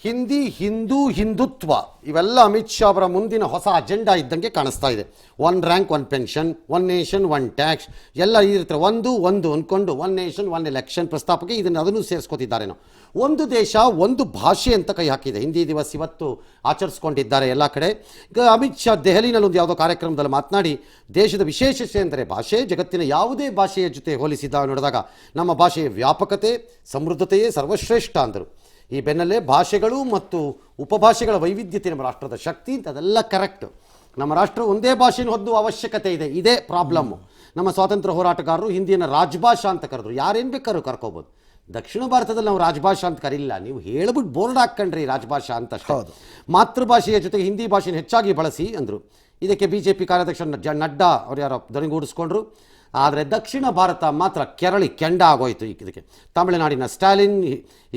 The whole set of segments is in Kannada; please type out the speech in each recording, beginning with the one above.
ಹಿಂದಿ, ಹಿಂದುತ್ವ ಇವೆಲ್ಲ ಅಮಿತ್ ಶಾ ಅವರ ಮುಂದಿನ ಹೊಸ ಅಜೆಂಡಾ ಇದ್ದಂಗೆ ಕಾಣಿಸ್ತಾ ಇದೆ. 1 ರ್ಯಾಂಕ್ 1 ಪೆನ್ಷನ್, 1 ನೇಷನ್ 1 ಟ್ಯಾಕ್ಸ್ ಎಲ್ಲ ಇರ್ತಾರೆ. ಒಂದು ಅಂದ್ಕೊಂಡು 1 ನೇಷನ್ 1 ಎಲೆಕ್ಷನ್ ಪ್ರಸ್ತಾಪಕ್ಕೆ ಅದನ್ನು ಸೇರಿಸ್ಕೊತಿದ್ದಾರೇನೋ. ಒಂದು ದೇಶ ಒಂದು ಭಾಷೆ ಅಂತ ಕೈ ಹಾಕಿದೆ. ಹಿಂದಿ ದಿವಸ್ ಇವತ್ತು ಆಚರಿಸ್ಕೊಂಡಿದ್ದಾರೆ ಎಲ್ಲ ಕಡೆ. ಈಗ ಅಮಿತ್ ಶಾ ದೆಹಲಿನಲ್ಲಿ ಒಂದು ಯಾವುದೋ ಕಾರ್ಯಕ್ರಮದಲ್ಲಿ ಮಾತನಾಡಿ, ದೇಶದ ವಿಶೇಷತೆ ಅಂದರೆ ಭಾಷೆ, ಜಗತ್ತಿನ ಯಾವುದೇ ಭಾಷೆಯ ಜೊತೆ ಹೋಲಿಸಿದ ನೋಡಿದಾಗ ನಮ್ಮ ಭಾಷೆಯ ವ್ಯಾಪಕತೆ ಸಮೃದ್ಧತೆಯೇ ಸರ್ವಶ್ರೇಷ್ಠ ಅಂದರು. ಈ ಬೆನ್ನಲ್ಲೇ ಭಾಷೆಗಳು ಮತ್ತು ಉಪಭಾಷೆಗಳ ವೈವಿಧ್ಯತೆ ನಮ್ಮ ರಾಷ್ಟ್ರದ ಶಕ್ತಿ ಅಂತ, ಅದೆಲ್ಲ ಕರೆಕ್ಟ್. ನಮ್ಮ ರಾಷ್ಟ್ರ ಒಂದೇ ಭಾಷೆಯನ್ನು ಹೊಂದುವ ಅವಶ್ಯಕತೆ ಇದೆ, ಇದೇ ಪ್ರಾಬ್ಲಮ್ಮು. ನಮ್ಮ ಸ್ವಾತಂತ್ರ್ಯ ಹೋರಾಟಗಾರರು ಹಿಂದಿಯನ್ನು ರಾಜಭಾಷಾ ಅಂತ ಕರೆದ್ರು. ಯಾರೇನು ಬೇಕಾದ್ರೂ ಕರ್ಕೋಬೋದು. ದಕ್ಷಿಣ ಭಾರತದಲ್ಲಿ ನಾವು ರಾಜಭಾಷಾ ಅಂತ ಕರೀಲಿಲ್ಲ, ನೀವು ಹೇಳ್ಬಿಟ್ಟು ಬೋರ್ಡ್ ಹಾಕ್ಕೊಂಡ್ರಿ ರಾಜಭಾಷಾ ಅಂತ. ಮಾತೃಭಾಷೆಯ ಜೊತೆಗೆ ಹಿಂದಿ ಭಾಷೆಯನ್ನು ಹೆಚ್ಚಾಗಿ ಬಳಸಿ ಅಂದರು. ಇದಕ್ಕೆ BJP ಕಾರ್ಯಾಧ್ಯಕ್ಷ ನಡ್ಡಾ ಅವ್ರು ಯಾರೋ ಧ್ವನಿಗೂಡಿಸ್ಕೊಂಡ್ರು. ಆದರೆ ದಕ್ಷಿಣ ಭಾರತ ಮಾತ್ರ ಕೆಂಡ ಆಗೋಯ್ತು. ಇದಕ್ಕೆ ತಮಿಳುನಾಡಿನ ಸ್ಟಾಲಿನ್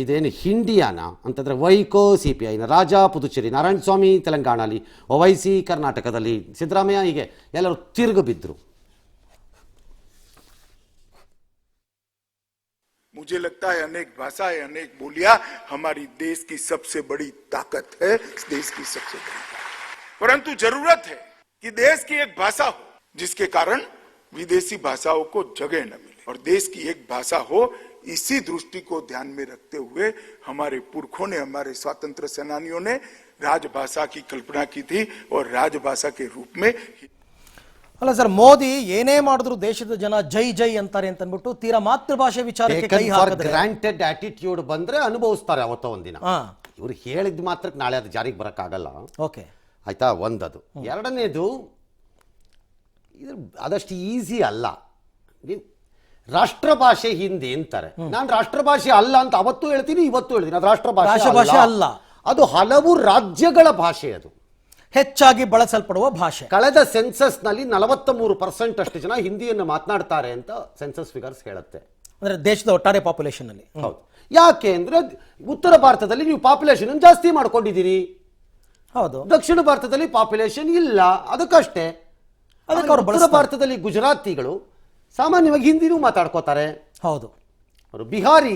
ಇದೇನು ಹಿಂಡಿಯಾನ ಅಂತಂದರೆ ವೈಕೋ, CPIನ ರಾಜಾ, ಪುದುಚೇರಿ ನಾರಾಯಣಸ್ವಾಮಿ, ತೆಲಂಗಾಣಲ್ಲಿ OWIC, ಕರ್ನಾಟಕದಲ್ಲಿ ಸಿದ್ದರಾಮಯ್ಯ, ಹೀಗೆ ಎಲ್ಲರೂ ತಿರುಗು ಬಿದ್ದರು. मुझे लगता है अनेक भाषाएं, अनेक बोलियां हमारी देश की सबसे बड़ी ताकत है, देश की सबसे बड़ी ताकत। परंतु जरूरत है कि देश की एक भाषा हो जिसके कारण विदेशी भाषाओं को जगह न मिले, और देश की एक भाषा हो। इसी दृष्टि को ध्यान में रखते हुए हमारे पुरखों ने, हमारे स्वतंत्र सेनानियों ने राजभाषा की कल्पना की थी, और राजभाषा के रूप में ಅಲ್ಲ ಸರ್, ಮೋದಿ ಏನೇ ಮಾಡಿದ್ರು ದೇಶದ ಜನ ಜೈ ಜೈ ಅಂತಾರೆ ಅಂತ ಅಂದ್ಬಿಟ್ಟು ತೀರಾ ಮಾತೃಭಾಷೆ ವಿಚಾರಕ್ಕೆ ಕೈ ಹಾಕಿದ್ರೆ ಗ್ರಾಂಟೆಡ್ ಆಟಿಟ್ಯೂಡ್ ಬಂದ್ರೆ ಅನುಭವಿಸ್ತಾರೆ ಅವತ್ತೋ ಒಂದಿನ. ಇವ್ರು ಹೇಳಿದ ಮಾತ್ರಕ್ಕೆ ನಾಳೆ ಅದು ಜಾರಿಗೆ ಬರೋಕ್ಕಾಗಲ್ಲ. ಓಕೆ ಆಯ್ತಾ, ಒಂದದು. ಎರಡನೇದು, ಇದು ಅದಷ್ಟು ಈಸಿ ಅಲ್ಲ. ನೀವು ರಾಷ್ಟ್ರಭಾಷೆ ಹಿಂದಿ ಅಂತಾರೆ, ನಾನು ರಾಷ್ಟ್ರಭಾಷೆ ಅಲ್ಲ ಅಂತ ಅವತ್ತು ಹೇಳ್ತೀನಿ, ಇವತ್ತು ಹೇಳ್ತೀನಿ. ಅದು ರಾಷ್ಟ್ರಭಾಷೆ ಅಲ್ಲ, ಅದು ಹಲವು ರಾಜ್ಯಗಳ ಭಾಷೆ, ಅದು ಹೆಚ್ಚಾಗಿ ಬಳಸಲ್ಪಡುವ ಭಾಷೆ. ಕಳೆದ ಸೆನ್ಸಸ್ ನಲ್ಲಿ 43% ಅಷ್ಟು ಜನ ಹಿಂದಿಯನ್ನು ಮಾತನಾಡ್ತಾರೆ ಅಂತ ಸೆನ್ಸಸ್ ಫಿಗರ್ಸ್ ಹೇಳುತ್ತೆ. ಅಂದ್ರೆ ದೇಶದ ಒಟ್ಟಾರೆ ಪಾಪ್ಯುಲೇಷನ್ ಅಲ್ಲಿ. ಹೌದು. ಯಾಕೆ ಅಂದ್ರೆ ಉತ್ತರ ಭಾರತದಲ್ಲಿ ನೀವು ಪಾಪ್ಯುಲೇಷನ್ ಜಾಸ್ತಿ ಮಾಡ್ಕೊಂಡಿದ್ದೀರಿ. ಹೌದು. ದಕ್ಷಿಣ ಭಾರತದಲ್ಲಿ ಪಾಪ್ಯುಲೇಷನ್ ಇಲ್ಲ, ಅದಕ್ಕಷ್ಟೇ. ಉತ್ತರ ಭಾರತದಲ್ಲಿ ಗುಜರಾತಿಗಳು ಸಾಮಾನ್ಯವಾಗಿ ಹಿಂದಿನೂ ಮಾತಾಡ್ಕೋತಾರೆ. ಹೌದು. ಅವರು ಬಿಹಾರಿ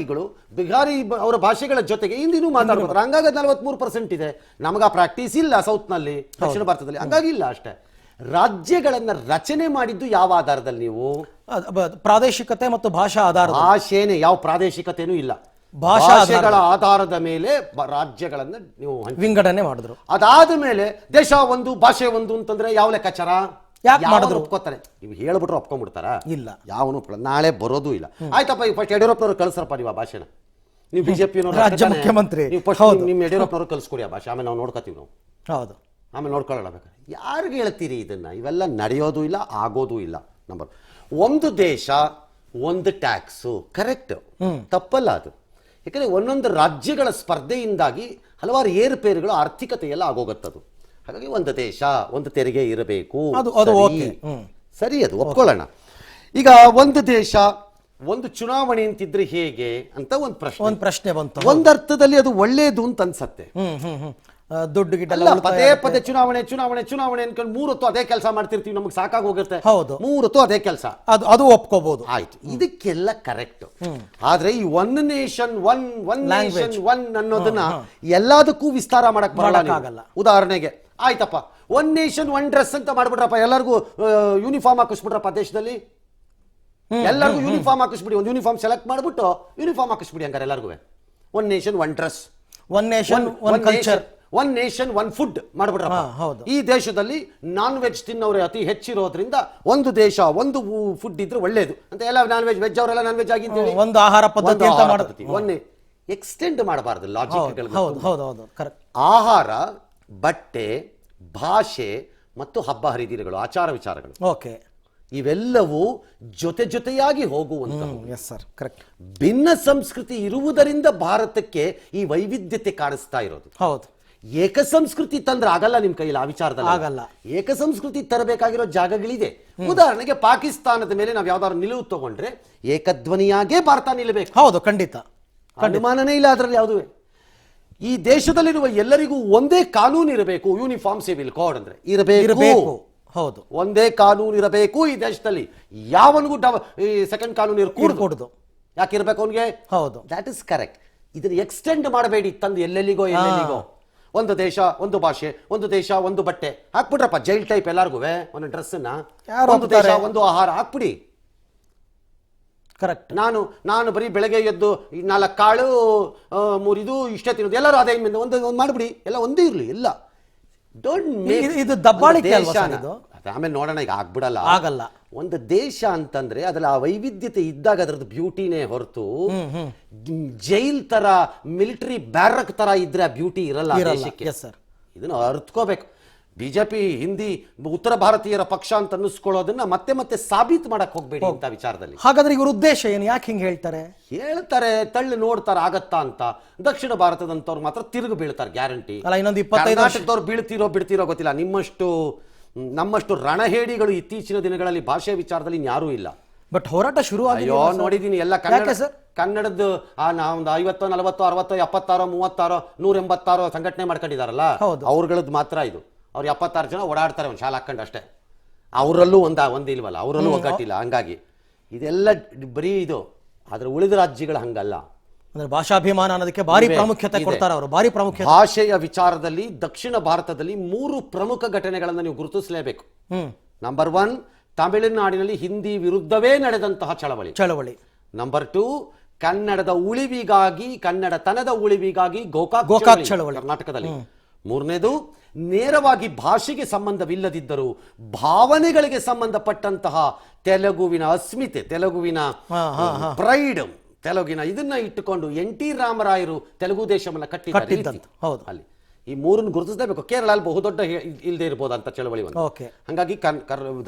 ಅವರ ಭಾಷೆಗಳ ಜೊತೆಗೆ ಹಿಂದಿನೂ ಮಾತಾಡ್ತಾರೆ. ಹಂಗಾಗಿ 43% ಇದೆ. ನಮಗ ಪ್ರಾಕ್ಟೀಸ್ ಇಲ್ಲ ಸೌತ್ನಲ್ಲಿ, ದಕ್ಷಿಣ ಭಾರತದಲ್ಲಿ ಹಂಗಾಗಿ ಇಲ್ಲ ಅಷ್ಟೇ. ರಾಜ್ಯಗಳನ್ನ ರಚನೆ ಮಾಡಿದ್ದು ಯಾವ ಆಧಾರದಲ್ಲಿ? ನೀವು ಪ್ರಾದೇಶಿಕತೆ ಮತ್ತು ಭಾಷಾ ಆಧಾರ. ಭಾಷೆನೇ, ಯಾವ ಪ್ರಾದೇಶಿಕತೆನೂ ಇಲ್ಲ. ಭಾಷೆಗಳ ಆಧಾರದ ಮೇಲೆ ರಾಜ್ಯಗಳನ್ನ ನೀವು ವಿಂಗಡಣೆ ಮಾಡಿದ್ರು. ಅದಾದ ಮೇಲೆ ದೇಶ ಒಂದು ಭಾಷೆ ಒಂದು ಅಂತಂದ್ರೆ ಯಾವ ಲೆಕ್ಕಾಚಾರ? ಯಾಕೆ ಮಾಡಿದ್ರು? ಒಪ್ಕೋತಾರೆ. ನೀವು ಹೇಳ್ಬಿಟ್ರೆ ಒಪ್ಕೊಂಡ್ಬಿಡ್ತಾರ? ಇಲ್ಲ, ಯಾವನು ನಾಳೆ ಬರೋದು ಇಲ್ಲ. ಆಯ್ತಪ್ಪ, ಫಸ್ಟ್ ಯಡಿಯೂರಪ್ಪನವ್ರು ಕಳ್ಸರಪ್ಪ ನೀವು ಆ ಭಾಷೆನ. ನೀವು BJP ರಾಜ್ಯ ಮುಖ್ಯಮಂತ್ರಿ, ನಿಮ್ಮ ಯಡಿಯೂರಪ್ಪನವ್ರು ಕಳ್ಸ್ಕೊಡಿ ಆ ಭಾಷೆ, ಆಮೇಲೆ ನಾವು ನೋಡ್ಕೋತೀವಿ. ನಾವು ಹೌದು, ಆಮೇಲೆ ನೋಡ್ಕೊಳ್ಳೋಣ ಬೇಕಾದ್ರೆ. ಯಾರಿಗೆ ಹೇಳ್ತೀರಿ ಇದನ್ನ? ಇವೆಲ್ಲ ನಡೆಯೋದು ಇಲ್ಲ, ಆಗೋದು ಇಲ್ಲ. ನಂಬರ್ ಒಂದು ದೇಶ ಒಂದು ಟ್ಯಾಕ್ಸು, ಕರೆಕ್ಟ್, ತಪ್ಪಲ್ಲ ಅದು. ಯಾಕಂದ್ರೆ ಒಂದೊಂದು ರಾಜ್ಯಗಳ ಸ್ಪರ್ಧೆಯಿಂದಾಗಿ ಹಲವಾರು ಏರುಪೇರುಗಳು ಆರ್ಥಿಕತೆಯೆಲ್ಲ ಆಗೋಗತ್ತದು. ಹಾಗಾಗಿ ಒಂದು ದೇಶ ಒಂದು ತೆರಿಗೆ ಇರಬೇಕು, ಸರಿ, ಅದು ಒಪ್ಕೊಳ್ಳೋಣ. ಈಗ ಒಂದು ದೇಶ ಒಂದು ಚುನಾವಣೆ ಅಂತಿದ್ರೆ ಹೇಗೆ ಅಂತ ಒಂದು ಪ್ರಶ್ನೆ ಬಂತು. ಒಂದರ್ಥದಲ್ಲಿ ಅದು ಒಳ್ಳೇದು ಅಂತ ಅನ್ಸತ್ತೆ. ದುಡ್ಡು ಗಿಡ್ಡೆಲ್ಲ ಪದೇ ಚುನಾವಣೆ ಅನ್ಕೊಂಡು 3 ಹೊತ್ತು ಅದೇ ಕೆಲಸ ಮಾಡ್ತಿರ್ತೀವಿ, ನಮಗೆ ಸಾಕಾಗಿ ಹೋಗಿರುತ್ತೆ. ಹೌದು, 3 ಹೊತ್ತು ಅದೇ ಕೆಲಸ, ಅದು ಒಪ್ಕೋಬಹುದು. ಆಯ್ತು, ಇದಕ್ಕೆಲ್ಲ ಕರೆಕ್ಟ್. ಆದ್ರೆ ಈ 1 ನೇಷನ್ 1 ಅನ್ನೋದನ್ನ ಎಲ್ಲದಕ್ಕೂ ವಿಸ್ತಾರ ಮಾಡಕ್ ಬರಲ್ಲ. ಉದಾಹರಣೆಗೆ ಆಯ್ತಪ್ಪ, 1 ನೇಷನ್ 1 ಡ್ರೆಸ್ ಅಂತ ಮಾಡ್ಬಿಟ್ರಪ್ಪ, ಎಲ್ಲರಿಗೂ ಯೂನಿಫಾರ್ಮ್ ಹಾಕಿಸ್ಬಿಟ್ರಪ್ಪ ದೇಶದಲ್ಲಿ. ಎಲ್ಲರಿಗೂ ಯೂನಿಫಾರ್ಮ್ ಹಾಕಿಸ್ಬಿಡಿ, ಒಂದು ಯೂನಿಫಾರ್ಮ್ ಸೆಲೆಕ್ಟ್ ಮಾಡ್ಬಿಟ್ಟು ಯೂನಿಫಾರ್ಮ್ ಹಾಕಿಸ್ಬಿಡಿ ಹಂಗಾರೆ ಎಲ್ಲರಿಗೂ. 1 nation 1 dress, 1 nation 1 culture, 1 nation 1 food ಮಾಡ್ಬಿಟ್ರಪ್ಪ. ಈ ದೇಶದಲ್ಲಿ ನಾನ್ ವೆಜ್ ತಿನ್ನೋರೆ ಅತಿ ಹೆಚ್ಚಿರೋದ್ರಿಂದ ಒಂದು ದೇಶ ಒಂದು ಫುಡ್ ಇದ್ರೆ ಒಳ್ಳೇದು ಅಂತ ಎಲ್ಲ ನಾನ್ ವೆಜ್ ಅವರೆಲ್ಲ ನಾನ್ ವೆಜ್ ಆಗಿ ಒಂದು ಆಹಾರ ಪದ್ಧತಿ ಅಂತ ಮಾಡ್ತೀವಿ. ಒನ್ನೇ ಎಕ್ಸ್ಟೆಂಡ್ ಮಾಡಬಾರ್ದು ಲಾಜಿಕ್. ಆಹಾರ, ಬಟ್ಟೆ, ಭಾಷೆ ಮತ್ತು ಹಬ್ಬ ಹರಿದಿನಗಳು, ಆಚಾರ ವಿಚಾರಗಳು, ಓಕೆ, ಇವೆಲ್ಲವೂ ಜೊತೆಯಾಗಿ ಹೋಗುವಂಥವು. ಕರೆಕ್ಟ್. ಭಿನ್ನ ಸಂಸ್ಕೃತಿ ಇರುವುದರಿಂದ ಭಾರತಕ್ಕೆ ಈ ವೈವಿಧ್ಯತೆ ಕಾಣಿಸ್ತಾ ಇರೋದು. ಹೌದು. ಏಕ ಸಂಸ್ಕೃತಿ ತಂದ್ರೆ ಆಗಲ್ಲ, ನಿಮ್ ಕೈಯಲ್ಲಿ ಆ ವಿಚಾರದಲ್ಲಿ ಆಗಲ್ಲ. ಏಕ ಸಂಸ್ಕೃತಿ ತರಬೇಕಾಗಿರೋ ಜಾಗಗಳಿದೆ. ಉದಾಹರಣೆಗೆ ಪಾಕಿಸ್ತಾನದ ಮೇಲೆ ನಾವು ಯಾವ್ದಾದ್ರು ನಿಲುವು ತಗೊಂಡ್ರೆ ಏಕಧ್ವನಿಯಾಗೇ ಭಾರತ ನಿಲ್ಲಬೇಕು. ಹೌದು, ಖಂಡಿತ, ಅನುಮಾನನೇ ಇಲ್ಲ ಅದರಲ್ಲಿ ಯಾವುದುವೆ. ಈ ದೇಶದಲ್ಲಿರುವ ಎಲ್ಲರಿಗೂ ಒಂದೇ ಕಾನೂನು ಇರಬೇಕು. ಯೂನಿಫಾರ್ಮ್ ಸಿವಿಲ್ ಕೋಡ್ ಅಂದ್ರೆ ಇರಬೇಕು. ಹೌದು, ಒಂದೇ ಕಾನೂನು ಇರಬೇಕು ಈ ದೇಶದಲ್ಲಿ. ಯಾವನಿಗೂ ಸೆಕೆಂಡ್ ಕಾನೂನು ಇರಕೂಡದು. ಯಾಕೆ ಇರಬೇಕು ಅವನಿಗೆ? ಹೌದು, ದಟ್ ಇಸ್ ಕರೆಕ್ಟ್. ಇದನ್ನ ಎಕ್ಸ್ಟೆಂಡ್ ಮಾಡಬೇಡಿ ತಂದು ಎಲ್ಲೆಲ್ಲಿಗೋ ಒಂದು ದೇಶ ಒಂದು ಭಾಷೆ, ಒಂದು ದೇಶ ಒಂದು ಬಟ್ಟೆ ಹಾಕ್ಬಿಟ್ರಪ್ಪ, ಜೈಲ್ ಟೈಪ್ ಎಲ್ಲಾರ್ಗು ಒಂದು ಡ್ರೆಸ್ಸನ್ನ, ಒಂದು ದೇಶ ಒಂದು ಆಹಾರ ಹಾಕ್ಬಿಡಿ. ಕರೆಕ್ಟ್. ನಾನು ಬರೀ ಬೆಳಗ್ಗೆ ಎದ್ದು 4 ಕಾಳು 3 ಇದು ಇಷ್ಟೇ ತಿನ್ನೋದು, ಎಲ್ಲರೂ ಅದೇ ಒಂದು ಮಾಡಿಬಿಡಿ, ಎಲ್ಲ ಒಂದೇ ಇರಲಿ. ಎಲ್ಲ ಇದು ದಬ್ಬಾಳಿಕೆ ಅಲ್ವಾ ಸರ್ ಇದು? ಆಮೇಲೆ ನೋಡೋಣ, ಈಗ ಆಗ್ಬಿಡಲ್ಲ, ಆಗಲ್ಲ. ಒಂದು ದೇಶ ಅಂತಂದ್ರೆ ಅದ್ರಲ್ಲಿ ಆ ವೈವಿಧ್ಯತೆ ಇದ್ದಾಗ ಅದರದ್ದು ಬ್ಯೂಟಿನೇ ಹೊರತು ಜೈಲ್ ತರ ಮಿಲಿಟರಿ ಬ್ಯಾರಕ್ ತರ ಇದ್ರೆ ಆ ಬ್ಯೂಟಿ ಇರಲ್ಲ ದೇಶಕ್ಕೆ. ಇದನ್ನು ಅರ್ಥಕೋಬೇಕು. ಬಿಜೆಪಿ ಹಿಂದಿ ಉತ್ತರ ಭಾರತೀಯರ ಪಕ್ಷ ಅಂತ ಅನ್ನಿಸ್ಕೊಳ್ಳೋದನ್ನ ಮತ್ತೆ ಮತ್ತೆ ಸಾಬೀತು ಮಾಡಕ್ ಹೋಗ್ಬೇಡಿ ಅಂತ ವಿಚಾರದಲ್ಲಿ. ಹಾಗಾದ್ರೆ ಇವ್ರ ಉದ್ದೇಶ ಏನು? ಯಾಕೆ ಹಿಂಗೆ ಹೇಳ್ತಾರೆ ತಳ್ಳಿ ನೋಡ್ತಾರೆ ಆಗತ್ತಾ ಅಂತ. ದಕ್ಷಿಣ ಭಾರತದಂತವ್ರು ಮಾತ್ರ ತಿರುಗಿ ಬೀಳ್ತಾರೆ ಗ್ಯಾರಂಟಿ. ಇನ್ನೊಂದು 25 ಕರ್ನಾಟಕದವ್ರು ಬಿಡ್ತಿರೋ ಗೊತ್ತಿಲ್ಲ. ನಮ್ಮಷ್ಟು ರಣಹೇಡಿಗಳು ಇತ್ತೀಚಿನ ದಿನಗಳಲ್ಲಿ ಭಾಷೆ ವಿಚಾರದಲ್ಲಿ ಯಾರೂ ಇಲ್ಲ. ಬಟ್ ಹೋರಾಟ ಶುರು ಅಯ್ಯೋ ನೋಡಿದೀನಿ ಎಲ್ಲ ಕನ್ನಡದ್ದು ಒಂದು 50, 40, 60, 76, 36, 186 ಸಂಘಟನೆ ಮಾಡ್ಕೊಂಡಿದಾರಲ್ಲ, ಅವ್ರಗಳದ್ದು ಮಾತ್ರ ಇದು. ಅವ್ರು 76 ಜನ ಓಡಾಡ್ತಾರೆ ಒಂದು ಶಾಲೆ ಹಾಕೊಂಡು ಅಷ್ಟೇ. ಅವರಲ್ಲೂ ಒಂದಿಲ್ವಲ್ಲ, ಅವರಲ್ಲೂ ಒಗ್ಗಟ್ಟಿಲ್ಲ. ಹಂಗಾಗಿ ಇದೆಲ್ಲ ಬರೀ ಇದು. ಆದ್ರೆ ಉಳಿದ ರಾಜ್ಯಗಳು ಹಂಗಲ್ಲ. ಅಂದ್ರೆ ಭಾಷಾಭಿಮಾನ ಅನ್ನೋದಕ್ಕೆ ಭಾರಿ ಪ್ರಾಮುಖ್ಯತೆ ಕೊಡ್ತಾರೆ ಅವರು. ಭಾರಿ ಪ್ರಾಮುಖ್ಯತೆ. ಭಾಷೆಯ ವಿಚಾರದಲ್ಲಿ ದಕ್ಷಿಣ ಭಾರತದಲ್ಲಿ 3 ಪ್ರಮುಖ ಘಟನೆಗಳನ್ನು ನೀವು ಗುರುತಿಸಲೇಬೇಕು. ನಂಬರ್ 1, ತಮಿಳುನಾಡಿನಲ್ಲಿ ಹಿಂದಿ ವಿರುದ್ಧವೇ ನಡೆದಂತಹ ಚಳವಳಿ. ನಂಬರ್ 2, ಕನ್ನಡದ ಉಳಿವಿಗಾಗಿ, ಕನ್ನಡತನದ ಉಳಿವಿಗಾಗಿ ಗೋಕಾಕ್ ಚಳವಳಿ ಕರ್ನಾಟಕದಲ್ಲಿ. 3ನೇದು, ನೇರವಾಗಿ ಭಾಷೆಗೆ ಸಂಬಂಧವಿಲ್ಲದಿದ್ದರೂ ಭಾವನೆಗಳಿಗೆ ಸಂಬಂಧಪಟ್ಟಂತಹ ತೆಲುಗುವಿನ ಅಸ್ಮಿತೆ, ತೆಲುಗುವಿನ ಪ್ರೈಡ್, ತೆಲುಗಿನ ಇದನ್ನ ಇಟ್ಟುಕೊಂಡು NT ರಾಮರಾಯರು ತೆಲುಗು ದೇಶವನ್ನ ಕಟ್ಟಿದ್ದಾರೆ. ಅಲ್ಲಿ ಈ 3 ಗುರುತಿಸಲೇಬೇಕು. ಕೇರಳ ಬಹುದೊಡ್ಡ ಇಲ್ಲದೆ ಇರಬಹುದಂತ ಚಳವಳಿ ಒಂದು. ಹಾಗಾಗಿ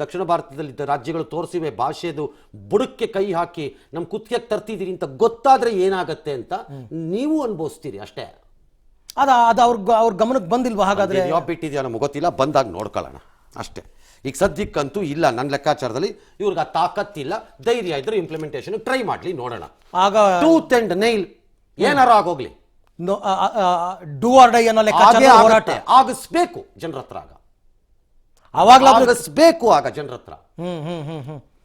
ದಕ್ಷಿಣ ಭಾರತದಲ್ಲಿ ರಾಜ್ಯಗಳು ತೋರಿಸಿವೆ ಭಾಷೆದು ಬುಡಕ್ಕೆ ಕೈ ಹಾಕಿ ನಮ್ಮ ಕುತ್ತಿಗೆ ತರ್ತಿದ್ದೀರಿ ಅಂತ ಗೊತ್ತಾದ್ರೆ ಏನಾಗತ್ತೆ ಅಂತ ನೀವು ಅನುಭವಿಸ್ತೀರಿ ಅಷ್ಟೇ. ಅದು ಅವ್ರ ಗಮನಕ್ಕೆ ಬಂದಿಲ್ವಾ? ಹಾಗಾದ್ರೆ ಬಿಟ್ಟಿದ್ಯಾ ನಮ್ಗೆ ಗೊತ್ತಿಲ್ಲ, ಬಂದಾಗ ನೋಡ್ಕೊಳ್ಳೋಣ ಅಷ್ಟೇ. ಈಗ ಸದ್ಯಕ್ಕಂತೂ ಇಲ್ಲ ನನ್ನ ಲೆಕ್ಕಾಚಾರದಲ್ಲಿ. ಇವ್ರಿಗೆ ಆ ತಾಕತ್ತಿಲ್ಲ, ಧೈರ್ಯ ಇದ್ರೆ ಇಂಪ್ಲಿಮೆಂಟೇಷನ್ ಟ್ರೈ ಮಾಡ್ಲಿ, ನೋಡೋಣ. ಆಗ ಟೂತ್ ಅಂಡ್ ನೈಲ್ ಏನಾರು ಆಗೋಗ್ಲಿ, ಡೂ ಆರ್ ಡೈ ಅನ್ನೋ ಲೆಕ್ಕಾಚಾರ ಹೋರಾಟ ಆಗಿಸ್ಬೇಕು ಜನರ ಹತ್ರ. ಆಗಿಸ್ಬೇಕು ಆಗ ಜನರ ಹತ್ರ.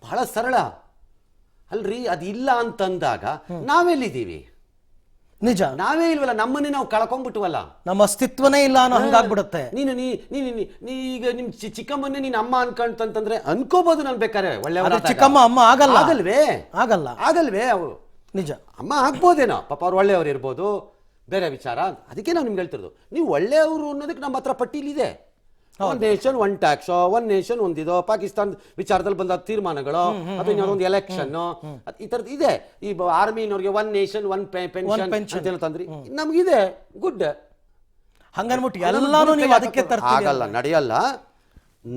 ಬಹಳ ಸರಳ ಅಲ್ರಿ. ಅದಿಲ್ಲ ಅಂತಂದಾಗ ನಾವೆಲ್ಲಿದ್ದೀವಿ? ನಿಜ, ನಾವೇ ಇಲ್ವಲ್ಲ, ನಮ್ಮನ್ನೇ ನಾವು ಕಳ್ಕೊಂಡ್ಬಿಟ್ವಲ್ಲ, ನಮ್ಮ ಅಸ್ತಿತ್ವನೇ ಇಲ್ಲ ಅನ್ನೋ ಹಂಗಾಗ್ಬಿಡುತ್ತೆ. ಈಗ ನಿಮ್ ಚಿಕ್ಕಮ್ಮನ್ನೇ ನೀನ್ ಅಮ್ಮ ಅನ್ಕೊಂತಂದ್ರೆ ಅನ್ಕೋಬಹುದು. ನಾನು ಬೇಕಾರೆ ಒಳ್ಳೆ ಚಿಕ್ಕಮ್ಮ ಅಮ್ಮ ಆಗಲ್ಲ. ಆಗಲ್ವೇ ಅವರು ನಿಜ. ಅಮ್ಮ ಆಗ್ಬೋದೇನೋ, ಪಾಪ ಅವ್ರು ಒಳ್ಳೆಯವ್ರು ಇರ್ಬೋದು, ಬೇರೆ ವಿಚಾರ. ಅದಕ್ಕೆ ನಾವು ನಿಮ್ಗೆ ಹೇಳ್ತಿರೋದು, ನೀವು ಒಳ್ಳೆಯವರು ಅನ್ನೋದಕ್ಕೆ ನಮ್ಮ ಹತ್ರ ಪಟ್ಟಿಲಿದೆ. 1 ನೇಷನ್ 1 ಟ್ಯಾಕ್ಸ್, 1 ನೇಷನ್ ಒಂದಿದೋ, ಪಾಕಿಸ್ತಾನ ವಿಚಾರದಲ್ಲಿ ಬಂದ ತೀರ್ಮಾನಗಳು, ಅದೊಂದು ಎಲೆಕ್ಷನ್, ಈ ತರದ್ ಇದೆ. ಈ ಆರ್ಮಿನವ್ರಿಗೆ 1 ನೇಷನ್ 1 ಪೆನ್ಷನ್ ತಂದ್ರಿ, ನಮ್ಗಿದೆ ಗುಡ್. ಹಂಗನ್ಬಿಟ್ಟು ಎಲ್ಲಾನು ನೀವು ಅದಕ್ಕೆ ಆಗಲ್ಲ, ನಡೆಯಲ್ಲ,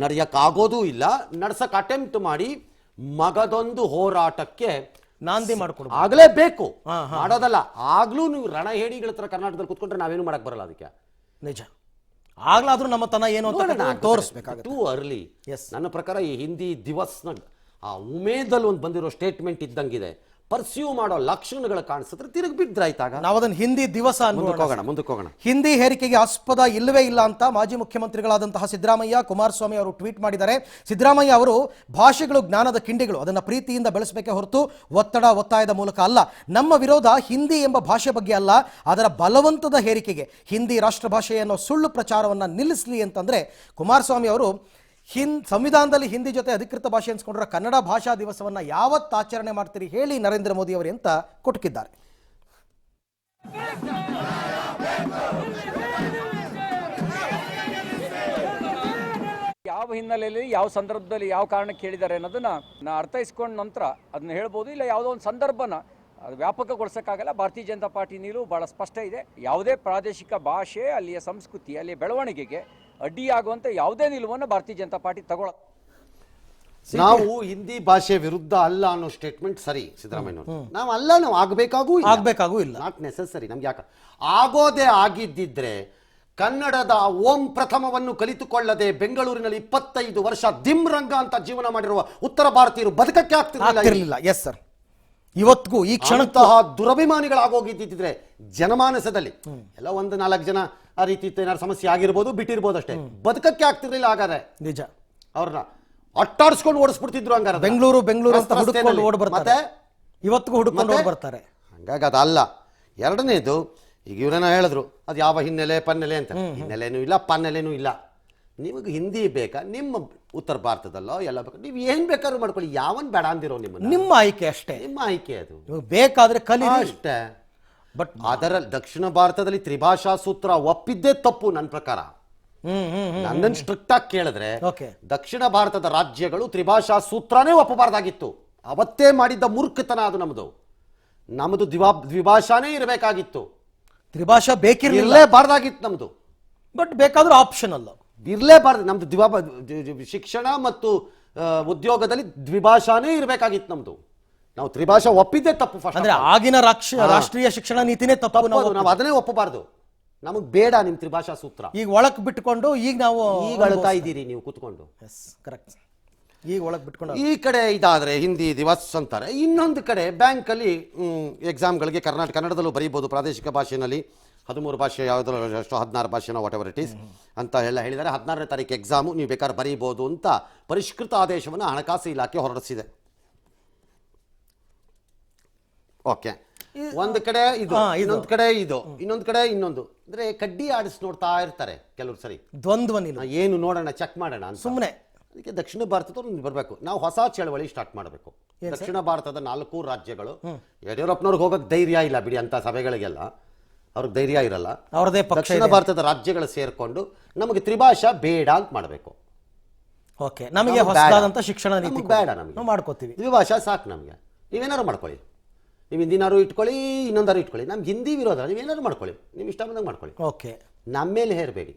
ನಡೆಯಕ್ಕಾಗೋದೂ ಇಲ್ಲ. ನಡ್ಸಕ್ ಅಟೆಂಪ್ಟ್ ಮಾಡಿ ಮಗದೊಂದು ಹೋರಾಟಕ್ಕೆ ನಾಂದಿ ಮಾಡ್ಕೊಡು ಆಗ್ಲೇಬೇಕು. ಮಾಡೋದಲ್ಲ, ಆಗ್ಲೂ ನೀವು ರಣಹೇಡಿಗಳ ಹತ್ರ ಕರ್ನಾಟಕದಲ್ಲಿ ಕುತ್ಕೊಂಡ್ರೆ ನಾವೇನು ಮಾಡಕ್ ಬರಲ್ಲ. ಅದಕ್ಕೆ ನಿಜ. ಆಗ್ಲಾದ್ರೂ ನಮ್ಮ ತನ ಏನು ಅಂತ ತೋರಿಸ್ಬೇಕಾಗುತ್ತೆ. Too early. ನನ್ನ ಪ್ರಕಾರ ಈ ಹಿಂದಿ ದಿವಸ್ನ ಆ ಉಮೇದಲ್ಲಿ ಒಂದು ಬಂದಿರೋ ಸ್ಟೇಟ್ಮೆಂಟ್ ಇದ್ದಂಗಿದೆ. ಪರ್ಸ್ಯೂ ಮಾಡೋ ಲಕ್ಷಣಗಳು ಕಾಣಿಸಿದ್ರೆ ತಿರುಗಿ ಬಿದ್ರಾಯ್ತಾಗ ನಾವು ಅದನ್ನ ಹಿಂದಿ ದಿವಸ ಮುಂದಕ್ಕೆ ಹೋಗೋಣ. ಹಿಂದಿ ಹೇರಿಕೆಗೆ ಆಸ್ಪದ ಇಲ್ಲವೇ ಇಲ್ಲ ಅಂತ ಮಾಜಿ ಮುಖ್ಯಮಂತ್ರಿಗಳಾದಂತಹ ಸಿದ್ದರಾಮಯ್ಯ, ಕುಮಾರಸ್ವಾಮಿ ಅವರು ಟ್ವೀಟ್ ಮಾಡಿದ್ದಾರೆ. ಸಿದ್ದರಾಮಯ್ಯ ಅವರು ಭಾಷೆಗಳು ಜ್ಞಾನದ ಕಿಂಡಿಗಳು, ಅದನ್ನ ಪ್ರೀತಿಯಿಂದ ಬೆಳೆಸಬೇಕೆ ಹೊರತು ಒತ್ತಡದ ಮೂಲಕ ಅಲ್ಲ. ನಮ್ಮ ವಿರೋಧ ಹಿಂದಿ ಎಂಬ ಭಾಷೆ ಬಗ್ಗೆ ಅಲ್ಲ, ಅದರ ಬಲವಂತದ ಹೇರಿಕೆಗೆ. ಹಿಂದಿ ರಾಷ್ಟ್ರ ಭಾಷೆ ಅನ್ನೋ ಸುಳ್ಳು ಪ್ರಚಾರವನ್ನ ನಿಲ್ಲಿಸಲಿ ಅಂತಂದ್ರೆ ಕುಮಾರಸ್ವಾಮಿ ಅವರು ಸಂವಿಧಾನದಲ್ಲಿ ಹಿಂದಿ ಜೊತೆ ಅಧಿಕೃತ ಭಾಷೆ ಅನ್ಸ್ಕೊಂಡ್ರೆ ಕನ್ನಡ ಭಾಷಾ ದಿವಸವನ್ನ ಯಾವತ್ತು ಆಚರಣೆ ಮಾಡ್ತೀರಿ ಹೇಳಿ ನರೇಂದ್ರ ಮೋದಿ ಅವರು ಅಂತ ಕೊಟ್ಟಿದ್ದಾರೆ. ಯಾವ ಹಿನ್ನೆಲೆಯಲ್ಲಿ, ಯಾವ ಸಂದರ್ಭದಲ್ಲಿ, ಯಾವ ಕಾರಣಕ್ಕೆ ಹೇಳಿದ್ದಾರೆ ಅನ್ನೋದನ್ನ ಅರ್ಥೈಸ್ಕೊಂಡ ನಂತರ ಅದನ್ನ ಹೇಳ್ಬೋದು. ಇಲ್ಲ ಯಾವುದೋ ಒಂದು ಸಂದರ್ಭನ ಅದು ವ್ಯಾಪಕಗೊಳಿಸೋಕ್ಕಾಗಲ್ಲ. ಭಾರತೀಯ ಜನತಾ ಪಾರ್ಟಿ ನಿಲುವು ಭಾಳ ಸ್ಪಷ್ಟ ಇದೆ. ಯಾವುದೇ ಪ್ರಾದೇಶಿಕ ಭಾಷೆ, ಅಲ್ಲಿಯ ಸಂಸ್ಕೃತಿ, ಅಲ್ಲಿಯ ಬೆಳವಣಿಗೆಗೆ ಅಡ್ಡಿಯಾಗುವಂಥ ಯಾವುದೇ ನಿಲುವನ್ನು ಭಾರತೀಯ ಜನತಾ ಪಾರ್ಟಿ ತಗೊಳ್ಳೋದು. ನಾವು ಹಿಂದಿ ಭಾಷೆ ವಿರುದ್ಧ ಅಲ್ಲ ಅನ್ನೋ ಸ್ಟೇಟ್ಮೆಂಟ್ ಸರಿ ಸಿದ್ದರಾಮಯ್ಯನವರು. ನಾವು ಆಗ್ಬೇಕಾಗೂ ಇಲ್ಲ, ನಾಟ್ ನೆಸೆಸರಿ. ನಮ್ಗೆ ಯಾಕೆ ಆಗೋದೇ ಆಗಿದ್ದಿದ್ರೆ ಕನ್ನಡದ ಓಂ ಪ್ರಥಮವನ್ನು ಕಲಿತುಕೊಳ್ಳದೆ ಬೆಂಗಳೂರಿನಲ್ಲಿ 25 ವರ್ಷ ದಿಮ್ರಂಗ ಅಂತ ಜೀವನ ಮಾಡಿರುವ ಉತ್ತರ ಭಾರತೀಯರು ಬದುಕಕ್ಕೆ ಆಗ್ತಿರಲಿಲ್ಲ. Yes sir. ಇವತ್ತಿಗೂ ಈ ಕ್ಷಣಂತಹ ದುರಭಿಮಾನಿಗಳಾಗೋಗಿದ್ದಿದ್ರೆ ಜನಮಾನಸದಲ್ಲಿ ಎಲ್ಲ 1-4 ಜನ ಆ ರೀತಿ ಏನಾದ್ರು ಸಮಸ್ಯೆ ಆಗಿರ್ಬೋದು, ಬಿಟ್ಟಿರ್ಬೋದು ಅಷ್ಟೇ. ಬದುಕಕ್ಕೆ ಆಗ್ತಿರ್ಲಿಲ್ಲ. ಹಾಗಾದ್ರೆ ನಿಜ, ಅವ್ರನ್ನ ಅಟ್ಟಾಡ್ಸ್ಕೊಂಡು ಓಡಿಸ್ಬಿಡ್ತಿದ್ರು. ಹಂಗಾರೆ ಬೆಂಗಳೂರು ಅಂತ ಹುಡುಕೊಂಡು ಓಡ್ ಬರ್ತಾರೆ, ಇವತ್ತಿಗೂ ಹುಡುಕೊಂಡು ಓಡ್ ಬರ್ತಾರೆ. ಹಂಗಾಗಿ ಅದಲ್ಲ. ಎರಡನೇದು, ಈಗ ಇವರೇನೋ ಹೇಳಿದ್ರು ಅದು ಯಾವ ಹಿನ್ನೆಲೆ ಪನ್ನೆಲೆ ಅಂತ. ಹಿನ್ನೆಲೆನೂ ಇಲ್ಲ, ಪನ್ನೆಲೆನೂ ಇಲ್ಲ. ನಿಮಗೆ ಹಿಂದಿ ಬೇಕಾ, ನಿಮ್ಮ ಉತ್ತರ ಭಾರತದಲ್ಲೋ ಎಲ್ಲ ಬೇಕಾ, ನೀವು ಏನು ಬೇಕಾದ್ರೂ ಮಾಡ್ಕೊಳ್ಳಿ, ಯಾವನ್ ಬೇಡ ಅಂದಿರೋ ನಿಮ್ಮ ಆಯ್ಕೆ ಅಷ್ಟೇ, ನಿಮ್ಮ ಆಯ್ಕೆ ಅದು. ನಿಮಗೆ ಬೇಕಾದ್ರೆ ಕಲಿ ಅಷ್ಟೇ. ಬಟ್ ಅದರಲ್ಲಿ ದಕ್ಷಿಣ ಭಾರತದಲ್ಲಿ ತ್ರಿಭಾಷಾ ಸೂತ್ರ ಒಪ್ಪಿದ್ದೇ ತಪ್ಪು ನನ್ನ ಪ್ರಕಾರ. ನನ್ನನ್ನು ಸ್ಟ್ರಿಕ್ಟ್ ಆಗಿ ಕೇಳಿದ್ರೆ ಓಕೆ, ದಕ್ಷಿಣ ಭಾರತದ ರಾಜ್ಯಗಳು ತ್ರಿಭಾಷಾ ಸೂತ್ರನೇ ಒಪ್ಪಬಾರ್ದಾಗಿತ್ತು. ಅವತ್ತೇ ಮಾಡಿದ್ದ ಮೂರ್ಖತನ ಅದು. ನಮ್ಮದು ದ್ವಿಭಾಷಾನೇ ಇರಬೇಕಾಗಿತ್ತು, ತ್ರಿಭಾಷಾ ಬೇಕಿರಲಿಲ್ಲ, ಇರಲೇಬಾರ್ದಾಗಿತ್ತು ನಮ್ದು. ಬಟ್ ಬೇಕಾದ್ರೂ ಆಪ್ಷನಲ್ ಇರಲೇಬಾರ್ದು. ನಮ್ದು ಶಿಕ್ಷಣ ಮತ್ತು ಉದ್ಯೋಗದಲ್ಲಿ ದ್ವಿಭಾಷಾನೇ ಇರಬೇಕಾಗಿತ್ತು ನಮ್ದು. ನಾವು ತ್ರಿಭಾಷಾ ಒಪ್ಪಿದ್ದೇ ತಪ್ಪು. ಫಸ್ಟ್ ಅಂದ್ರೆ ಆಗಿನ ರಾಷ್ಟ್ರೀಯ ಶಿಕ್ಷಣ ನೀತಿನೇ ತಪ್ಪು. ನಾವು ಅದನ್ನೇ ಒಪ್ಪಬಾರ್ದು. ನಮಗ್ ಬೇಡ ನಿಮ್ ತ್ರಿಭಾಷಾ ಸೂತ್ರ. ಈಗ ಒಳಕ್ ಬಿಟ್ಕೊಂಡು ಈಗ ನಾವು ಈಗ ಅಳ್ತಾ ಇದ್ದೀರಿ ನೀವು ಕೂತ್ಕೊಂಡು. ಕರೆಕ್ಟ್. ಈಗ ಒಳಗ್ ಬಿಟ್ಕೊಂಡು ಈ ಕಡೆ ಇದಾದ್ರೆ ಹಿಂದಿ ದಿವಸ್ ಅಂತಾರೆ, ಇನ್ನೊಂದು ಕಡೆ ಬ್ಯಾಂಕಲ್ಲಿ ಎಕ್ಸಾಮ್ಗಳಿಗೆ ಕನ್ನಡದಲ್ಲೂ ಬರೀಬಹುದು, ಪ್ರಾದೇಶಿಕ ಭಾಷೆಯಲ್ಲಿ 13 ಭಾಷೆ ಯಾವುದೋ 16 ಭಾಷೆನೋ ವಾಟ್ ಎವರ್ ಇಟ್ ಈಸ್ ಅಂತ ಎಲ್ಲ ಹೇಳಿದ್ದಾರೆ. 16ನೇ ತಾರೀಕು ಎಕ್ಸಾಮು ನೀವು ಬೇಕಾದ್ರೆ ಬರೀಬಹುದು ಅಂತ ಪರಿಷ್ಕೃತ ಆದೇಶವನ್ನು ಹಣಕಾಸು ಇಲಾಖೆ ಹೊರಡಿಸಿದೆ. ಓಕೆ, ಒಂದು ಕಡೆ ಇದು, ಇನ್ನೊಂದು ಕಡೆ ಇದು, ಇನ್ನೊಂದು ಕಡೆ ಇನ್ನೊಂದು. ಅಂದ್ರೆ ಕಡ್ಡಿ ಆಡಿಸಿ ನೋಡ್ತಾ ಇರ್ತಾರೆ ಕೆಲವರು. ಸರಿ, ದ್ವಂದ್ವನಿಲ್ಲ, ಏನು ನೋಡೋಣ, ಚೆಕ್ ಮಾಡೋಣ ಅಂತ ಸುಮ್ಮನೆ. ಅದಕ್ಕೆ ದಕ್ಷಿಣ ಭಾರತದವ್ರು ಬರಬೇಕು. ನಾವು ಹೊಸ ಚಳವಳಿ ಸ್ಟಾರ್ಟ್ ಮಾಡಬೇಕು. ದಕ್ಷಿಣ ಭಾರತದ 4 ರಾಜ್ಯಗಳು, ಯಡಿಯೂರಪ್ಪನವ್ರಿಗೆ ಹೋಗಕ್ಕೆ ಧೈರ್ಯ ಇಲ್ಲ ಬಿಡಿ ಅಂತ ಸಭೆಗಳಿಗೆಲ್ಲ, ಅವ್ರಿಗೆ ಧೈರ್ಯ ಇರಲ್ಲ. ಅವ್ರದೇ ದಕ್ಷಿಣ ಭಾರತದ ರಾಜ್ಯಗಳು ಸೇರ್ಕೊಂಡು ನಮಗೆ ತ್ರಿಭಾಷಾ ಬೇಡ ಅಂತ ಮಾಡಬೇಕು. ಓಕೆ, ನಮಗೆ ಹೊಸದಾದಂತ ಶಿಕ್ಷಣ ನೀತಿ ಬೇಡ, ನಮಗೆ ಮಾಡ್ಕೋತೀವಿ, ದ್ವಿಭಾಷಾ ಸಾಕು ನಮಗೆ. ನೀವೇನಾದ್ರು ಮಾಡ್ಕೊಳ್ಳಿ, ನೀವು ಹಿಂದಿನಾರು ಇಟ್ಕೊಳ್ಳಿ, ಇನ್ನೊಂದಾರು ಇಟ್ಕೊಳ್ಳಿ. ನಮ್ಗೆ ಹಿಂದಿ ವಿರೋಧ, ನೀವೇನಾದ್ರು ಮಾಡ್ಕೊಳ್ಳಿ, ನೀವು ಇಷ್ಟ ಬಂದಾಗ ಮಾಡ್ಕೊಳ್ಳಿ. ಓಕೆ, ನಮ್ಮ ಮೇಲೆ ಹೇರಬೇಡಿ.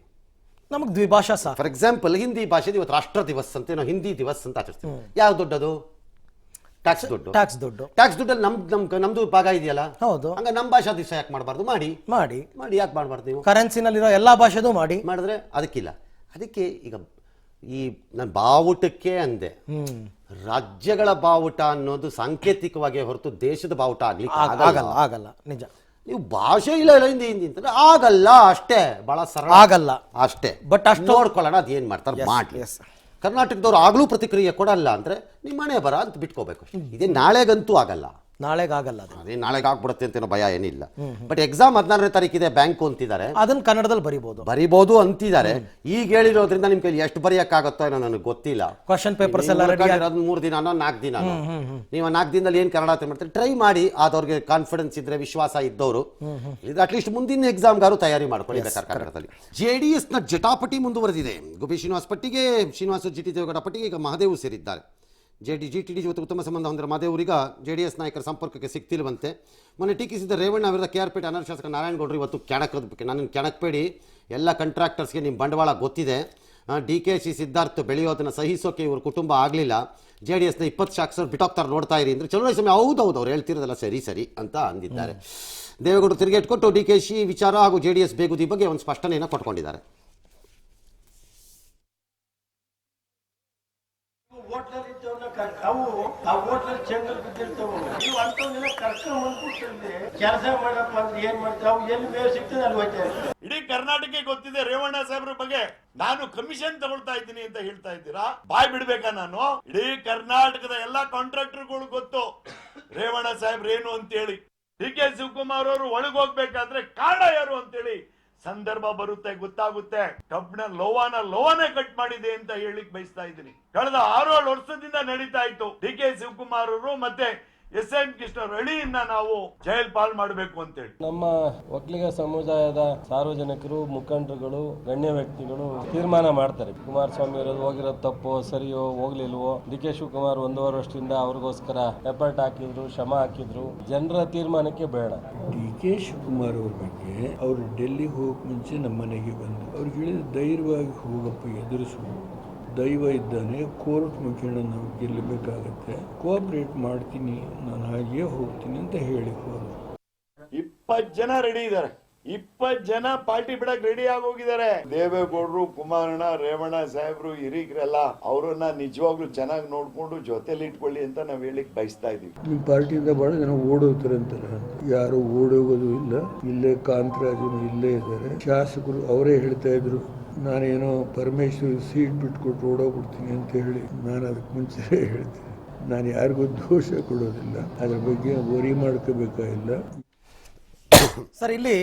ನಮಗೆ ದ್ವಿಭಾಷಾ ಸಾಕು. ಫಾರ್ ಎಕ್ಸಾಂಪಲ್, ಹಿಂದಿ ಭಾಷೆ ಇವತ್ತು ರಾಷ್ಟ್ರ ದಿವಸ್ ಅಂತ ನಾವು ಹಿಂದಿ ದಿವಸ್ ಅಂತ ಆಚರಿಸ್ತೀವಿ. ಯಾವ ದುಡ್ಡದು? ಟ್ಯಾಕ್ಸ್ ದುಡ್ಡು. ಟ್ಯಾಕ್ಸ್ ದುಡ್ಡಲ್ಲಿ ನಮ್ದು ಭಾಗ ಇದೆಯಲ್ಲ. ಹೌದು. ಹಂಗ ನಮ್ಮ ಭಾಷಾ ದಿವಸ ಯಾಕೆ ಮಾಡಬಾರ್ದು? ಮಾಡಿ ಯಾಕೆ ಮಾಡಬಾರ್ದು? ನೀವು ಕರೆನ್ಸಿನಲ್ಲಿರೋ ಎಲ್ಲಾ ಭಾಷೆದು ಮಾಡಿದ್ರೆ ಅದಕ್ಕಿಲ್ಲ. ಅದಕ್ಕೆ ಈಗ ಈ ನಾನು ಬಾವುಟಕ್ಕೆ ಅಂದೆ, ರಾಜ್ಯಗಳ ಬಾವುಟ ಅನ್ನೋದು ಸಾಂಕೇತಿಕವಾಗಿ ಹೊರತು ದೇಶದ ಬಾವುಟ ಆಗ್ಲಿಕ್ಕೆ ಆಗಲ್ಲ. ನಿಜ. ನೀವು ಭಾಷೆ ಇಲ್ಲ ಹಿಂದಿ ಅಂತಂದ್ರೆ ಆಗಲ್ಲ, ಅಷ್ಟೇ. ಬಹಳ ಸರಳ, ಆಗಲ್ಲ ಅಷ್ಟೇ. ಬಟ್ ಅಷ್ಟು ನೋಡ್ಕೊಳ್ಳೋಣ, ಅದ್ ಏನ್ ಮಾಡ್ತಾರೆ ಮಾಡಿ. ಕರ್ನಾಟಕದವ್ರು ಆಗ್ಲೂ ಪ್ರತಿಕ್ರಿಯೆ ಕೊಡಲ್ಲ ಅಂದ್ರೆ ನಿಮ್ಮ ಮನೆ ಬರ ಅಂತ ಬಿಟ್ಕೋಬೇಕು. ಇದೇ ನಾಳೆಗಂತೂ ಆಗಲ್ಲ, ನಾಳೆಗಾಗಲ್ಲ. ಅದೇ ನಾಳೆಗೆ ಆಗ್ಬಿಡುತ್ತೆ ಅಂತ ಭಯ ಏನಿಲ್ಲ. ಬಟ್ ಎಕ್ಸಾಮ್ 16ನೇ ತಾರೀಕಿದೆ ಬ್ಯಾಂಕು ಅಂತಿದ್ದಾರೆ, ಅದನ್ನ ಕನ್ನಡದಲ್ಲಿ ಬರಿಬಹುದು ಅಂತಿದ್ದಾರೆ. ಈಗ ಹೇಳಿರೋದ್ರಿಂದ ನಿಮ್ ಕೈಲಿ ಎಷ್ಟು ಬರೆಯಕ್ಕಾಗತ್ತೋ ಏನೋ ನನಗೆ ಗೊತ್ತಿಲ್ಲ. ಕ್ವಶನ್ ಪೇಪರ್ಸ್ ಎಲ್ಲ 3 ದಿನನೋ 4 ದಿನ, ನೀವು 4 ದಿನದಲ್ಲಿ ಏನ್ ಕನ್ನಡ ಮಾಡ್ತಾರೆ ಟ್ರೈ ಮಾಡಿ. ಆದವ್ರಿಗೆ ಕಾನ್ಫಿಡೆನ್ಸ್ ಇದ್ರೆ, ವಿಶ್ವಾಸ ಇದ್ದವರು ಇದು ಅಟ್ಲೀಸ್ಟ್ ಮುಂದಿನ ಎಕ್ಸಾಮ್ಗಾರು ತಯಾರಿ ಮಾಡ್ಕೊಳ್ಳಿ ಕರ್ನಾಟಕದಲ್ಲಿ. JDS ನ ಜಟಾಪಟಿ ಮುಂದುವರೆದಿದೆ. ಗುಬ್ಬಿ ಶ್ರೀನಿವಾಸ್ ಪಟ್ಟಿಗೆ ಶ್ರೀನಿವಾಸ GT ದೇವೇಗೌಡ ಪಟ್ಟಿಗೆ ಈಗ ಮಹದೇವ್ ಸೇರಿದ್ದಾರೆ. GTD ಜೊತೆ ಉತ್ತಮ ಸಂಬಂಧ ಹೊಂದಿರುವ ಮಹದೇವರೀಗ JDS ನಾಯಕರ ಸಂಪರ್ಕಕ್ಕೆ ಸಿಗ್ತಿಲ್ವಂತೆ. ಮೊನ್ನೆ ಟೀಕಿಸಿದ ರೇವಣ್ಣ ವಿರುದ್ಧ KRಪೇಟೆ ಅನರ್ಹ ಶಾಸಕ ನಾರಾಯಣಗೌಡರು ಇವತ್ತು ನನ್ನ ಕೆಣಕ್ಬೇಡಿ, ಎಲ್ಲ ಕಾಂಟ್ರಾಕ್ಟರ್ಸ್ಗೆ ನಿಮ್ಮ ಬಂಡವಾಳ ಗೊತ್ತಿದೆ. DKC ಸಿದ್ಧಾರ್ಥ ಬೆಳೆಯೋದನ್ನು ಸಹಿಸೋಕೆ ಇವ್ರ ಕುಟುಂಬ ಆಗಲಿಲ್ಲ. JDSನ 20 ಶಾಸಕರು ಬಿಟ್ಟೋಗ್ತಾರೆ, ನೋಡ್ತಾ ಇರಿ ಅಂದ್ರೆ ಚಲೋ ಸಮಯ. ಹೌದು ಅವ್ರು ಹೇಳ್ತಿರೋದಲ್ಲ ಸರಿ ಅಂತ ಅಂದಿದ್ದಾರೆ. ದೇವೇಗೌಡರು ತಿರುಗೇಟ್ ಕೊಟ್ಟು DKC ವಿಚಾರ ಹಾಗೂ JDS ಬೇಗುದಿ ಬಗ್ಗೆ ಒಂದು ಸ್ಪಷ್ಟನೆಯನ್ನು ಕೊಟ್ಕೊಂಡಿದ್ದಾರೆ. ಅವು ಆ ಹೋಟ್ಲಲ್ಲಿ ಚೆಂಡಲ್ಲಿ ಬಿದ್ದಿರ್ತಾವು. ನೀವು ಅಂತವನ್ನೆಲ್ಲ ಕರ್ಕೊಂಡು ಬಂದ್ಬಿಟ್ಟಿರ್ಲಿ ಕೆಲಸ ಮಾಡಪ್ಪ ಅಂದ್ರೆ ಏನ್ ಮಾಡ್ತಾವು, ಎಲ್ಲಿ ಬೇರೆ ಸಿಗ್ತದೆ ಅಲ್ಲಿ ಹೋಗ್ತಾರೆ. ಇಡೀ ಕರ್ನಾಟಕ ಗೊತ್ತಿದೆ ರೇವಣ್ಣ ಸಾಹೇಬ್ರ ಬಗ್ಗೆ. ನಾನು ಕಮಿಷನ್ ತಗೊಳ್ತಾ ಇದ್ದೀನಿ ಅಂತ ಹೇಳ್ತಾ ಇದ್ದೀರಾ? ಬಾಯ್ ಬಿಡ್ಬೇಕಾ ನಾನು? ಇಡೀ ಕರ್ನಾಟಕದ ಎಲ್ಲಾ ಕಾಂಟ್ರಾಕ್ಟರ್ಗಳು ಗೊತ್ತು ರೇವಣ್ಣ ಸಾಹೇಬ್ರ ಏನು ಅಂತೇಳಿ. DK ಶಿವಕುಮಾರ್ ಅವರು ಒಳಗೆ ಹೋಗ್ಬೇಕಾದ್ರೆ ಕಾರಣ ಯಾರು ಅಂತೇಳಿ ಸಂದರ್ಭ ಬರುತ್ತೆ, ಗೊತ್ತಾಗುತ್ತೆ. ಕಬ್ಬಿಣ ಲೋವಾನೇ ಕಟ್ ಮಾಡಿದೆ ಅಂತ ಹೇಳಿಕ್ ಬಯಸ್ತಾ ಇದ್ದೀನಿ. ಕಳೆದ 6-7 ವರ್ಷದಿಂದ ನಡೀತಾ ಇತ್ತು. DK ಶಿವಕುಮಾರ್ ಅವರು ಮತ್ತೆ SN ಕೃಷ್ಣ ಅಳಿಯನ್ನ ನಾವು ಜೈಲ್ ಪಾಲ್ ಮಾಡಬೇಕು ಅಂತೇಳಿ ನಮ್ಮ ಒಕ್ಕಲಿಗ ಸಮುದಾಯದ ಸಾರ್ವಜನಿಕರು, ಮುಖಂಡರುಗಳು, ಗಣ್ಯ ವ್ಯಕ್ತಿಗಳು ತೀರ್ಮಾನ ಮಾಡ್ತಾರೆ. ಕುಮಾರಸ್ವಾಮಿ ಅವರದು ಹೋಗಿರೋದು ತಪ್ಪೋ ಸರಿಯೋ ಹೋಗ್ಲಿಲ್ವೋ. DK ಶಿವಕುಮಾರ್ 1.5 ವರ್ಷದಿಂದ ಅವ್ರಿಗೋಸ್ಕರ ಎಫರ್ಟ್ ಹಾಕಿದ್ರು, ಶ್ರಮ ಹಾಕಿದ್ರು. ಜನರ ತೀರ್ಮಾನಕ್ಕೆ ಬೇಡ. DK ಶಿವಕುಮಾರ್ ಅವ್ರ ಬಗ್ಗೆ ಅವರು ಡೆಲ್ಲಿಗೆ ಹೋಗಕ್ಕೆ ಮುಂಚೆ ನಮ್ಮ ಮನೆಗೆ ಬಂದು ಅವ್ರಿಗೆ ಹೇಳಿದ ಧೈರ್ಯವಾಗಿ ಹೋಗಪ್ಪ, ಎದುರಿಸು, ದೈವ ಇದ್ದಾನೆ, ಕೋರ್ಟ್ ಮುಖೇನ ನಾವು ಗೆಲ್ಲಬೇಕಾಗತ್ತೆ, ಕೋಆಪರೇಟ್ ಮಾಡ್ತೀನಿ, ನಾನು ಹಾಗೆಯೇ ಹೋಗ್ತೀನಿ ಅಂತ ಹೇಳಿ ಹೋದ್ರು. 20 ಜನ ರೆಡಿ ಇದ್ದಾರೆ. 20 ಜನ ಪಾರ್ಟಿ ಬಿಡಕ್ ರೆಡಿ ಆಗೋಗಿದ್ದಾರೆ. ದೇವೇಗೌಡರು, ಕುಮಾರಣ್ಣ, ರೇವಣ್ಣ ಸಾಹೇಬ್ರು, ಹಿರೀಕರೆಲ್ಲ ಅವರನ್ನ ನಿಜವಾಗ್ಲೂ ಚೆನ್ನಾಗಿ ನೋಡ್ಕೊಂಡು ಜೊತೆಲಿ ಇಟ್ಕೊಳ್ಳಿ ಅಂತ ನಾವ್ ಹೇಳಿಕ್ ಬಯಸ್ತಾ ಇದೀವಿ. ನಿಮ್ಮ ಪಾರ್ಟಿಯಿಂದ ಬಹಳ ಜನ ಓಡೋಗ್ತಾರೆ ಅಂತಾರೆ. ಯಾರು ಓಡೋಗೋದು ಇಲ್ಲ. ಇಲ್ಲೇ ಕಾಂತರಾಜನು ಇಲ್ಲೇ ಇದ್ದಾರೆ. ಶಾಸಕರು ಅವರೇ ಹೇಳ್ತಾ ಇದ್ರು, ನಾನೇನೋ ಪರಮೇಶ್ವರ್ ಸೀಟ್ ಬಿಟ್ಕೊಟ್ಟು ಓಡೋಗ್ಬಿಡ್ತೀನಿ ಅಂತ ಹೇಳಿ. ನಾನು ಅದಕ್ಕೆ ಮುಂಚೆ ಹೇಳ್ತೀನಿ, ನಾನು ಯಾರಿಗೂ ದೋಷ ಕೊಡೋದಿಲ್ಲ, ಅದ್ರ ಬಗ್ಗೆ ವರಿ ಮಾಡ್ಕೋಬೇಕಾಗಿಲ್ಲ. ಸರ್ ಇಲ್ಲಿ